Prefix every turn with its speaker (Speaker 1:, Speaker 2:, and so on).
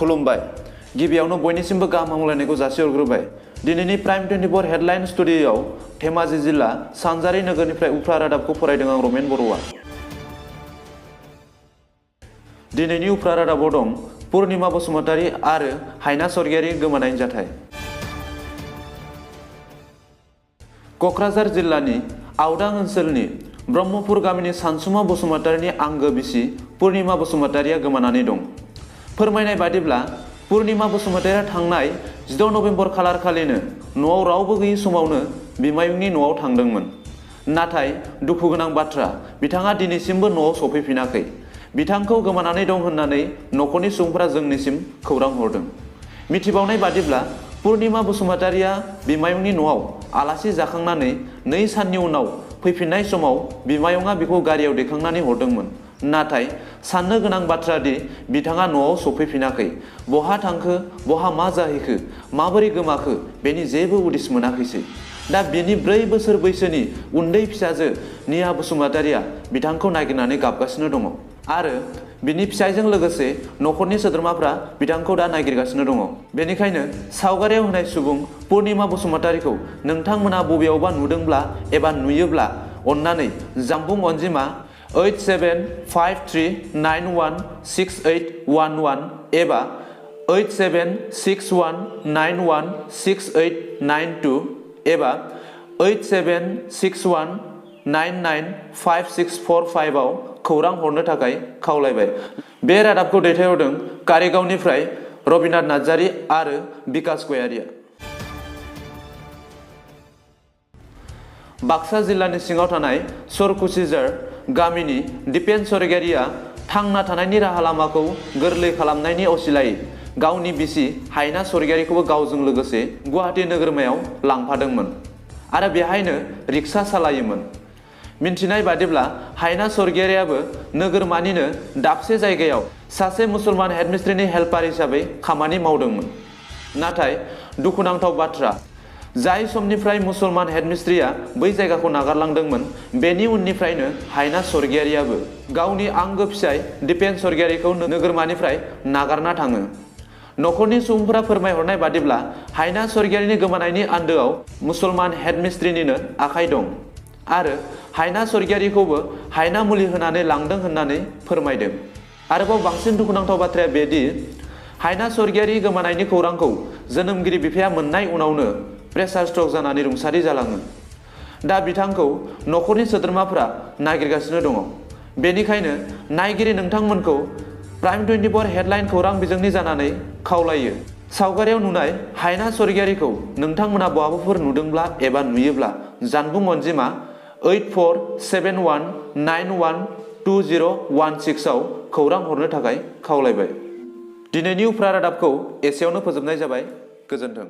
Speaker 1: खुलुमबाय। गिबियावनो बयनिसिमबो गाहाम हामलायनायखौ जासिहरग्रोबाय। दिनैनि प्राइम 24 हेडलाइन स्टुडिय'आव धेमाजि जिल्ला सानजारि नोगोरनिफ्राय उफ्रा रादाबखौ फरायदों आं रमेन बर'आ। दिनैनि उफ्रा रादाबाव दं पुर्निमा बसुमतारी आरो हायना स्वर्गियारि गोमानायनि जाथाय। क'क्राझार जिल्लानि आवदां ओनसोलनि ब्रह्मपुर गामिनि सानसुमा बसुमतारीनि आंगो बिसि पुर्निमा बसुमतारीया गोमानानै दं। फोरमायनाय बादिब्ला पुर्निमा बसुमतारीया थांनाय 16 नभेम्बर खालार खालिनो न'आव रावबो गैयै समावनो बिमायंनि न'आव थांदोंमोन। नाथाय दुखु गोनां बाथ्रा, बिथाङा दिनैसिमबो न'आव सफैफिनाखै। बिथांखौ गोमानानै दं होननानै न'खरनि सुबुंफोरा जोंनिसिम खौरां हरदों। मिथिबावनाय बादिब्ला पुर्निमा बसुमतारीया बिमायंनि न'आव आलासि जाखांनानै 2 साननि उनाव फैफिननाय समाव बिमायंआ बिखौ गारियाव दैखांनानै हरदोंमोन। नाथाय साननो गोनां बाथ्रा दि बिथाङा न'आव सफैफिनाखै। बहा थांखो, बहा मा जाहैखो, माबोरै गोमाखो बेनि जेबो उदिस मोनाखैसै। दा बिनि 4 बोसोर बैसोनि उन्दै फिसाजो निया बसुमतारीया बिथांखौ नागिरनानै गाबगासिनो दङ आरो बिनि फिसायजों लोगोसे न'खरनि सोद्रोमाफ्रा बिथांखौ दा नागिरगासिनो दङ। बेनिखायनो सावगारियाव होनाय सुबुं पुर्निमा बसुमतारीखौ नोंथांमोना बबेयावबा नुदोंब्ला एबा नुयोब्ला अन्नानै जानबुं अनजिमा 8753916811 एबा 8761916892 एबा 8761995645 आव खौरां हरनो थाखाय खावलायबाय। बे रादाबखौ दैथायहरदों कारिगावनिफ्राय रबिनाथ नार्जारी आरो बिकास गयारिया। बाक्सा जिल्लानि सिङाव थानाय सरकुसिझार गामिनि दिपेन स्वर्गियारिया थांना थानायनि राहा लामाखौ गोरलै खालामनायनि असिलायै गावनि बिसि हायना स्वर्गियारिखौबो गावजों लोगोसे गुवाहाटी नोगोरमायाव लांफादोंमोन आरो बेहायनो रिक्सा सालायोमोन। मिन्थिनाय बादिब्ला हायना स्वर्गियारियाबो नोगोरमानिनो दाबसे जायगायाव सासे मुसलमान हेडमिस्ट्रिनि हेल्पार हिसाबै खामानि मावदोंमोन। नाथाय दुखुनांथाव बाथ्रा, जाय समनिफ्राय मुसलमान हेडमिस्ट्रिया बै जायगाखौ नागारलांदोंमोन बेनि उननिफ्रायनो हायना स्वर्गियारियाबो गावनि आंगो फिसाय दिपेन स्वर्गियारिखौ नोगोरमानिफ्राय नागारना थाङो। न'खरनि सुबुंफोरा फोरमायहरनाय बादिब्ला हायना स्वर्गियारिनि गोमानायनि आन्दोआव मुसलमान हेडमिस्ट्रिनिनो आखाइ दं आरो हायना स्वर्गियारिखौबो हायना मुलि होनानै लांदों होननानै फोरमायदों। आरोबाव बांसिन दुखुनांथाव बाथ्राया बेदि हायना स्वर्गियारि गोमानायनि खौरांखौ जोनोमगिरि बिफाया मोननाय उनावनो प्रेसार स्ट्रक जानानै रुंसारि जालाङो। दा बिथांखौ न'खरनि सोद्रोमाफोरा नागिरगासिनो दङ। बेनिखायनो नायगिरि नोंथांमोनखौ प्राइम 24 हेडलाइन खौरां बिजोंनि जानानै खावलायो। सावगारियाव नुनाय हायना स्वर्गियारिखौ नोंथांमोना बहाबाफोर नुदोंब्ला एबा नुयोब्ला जानबुं अनजिमा 8471912016 आव खौरां हरनो थाखाय खावलायबाय। दिनैनि उफ्रा रादाबखौ एसेयावनो फोजोबनाय जाबाय। गोजोन्थों।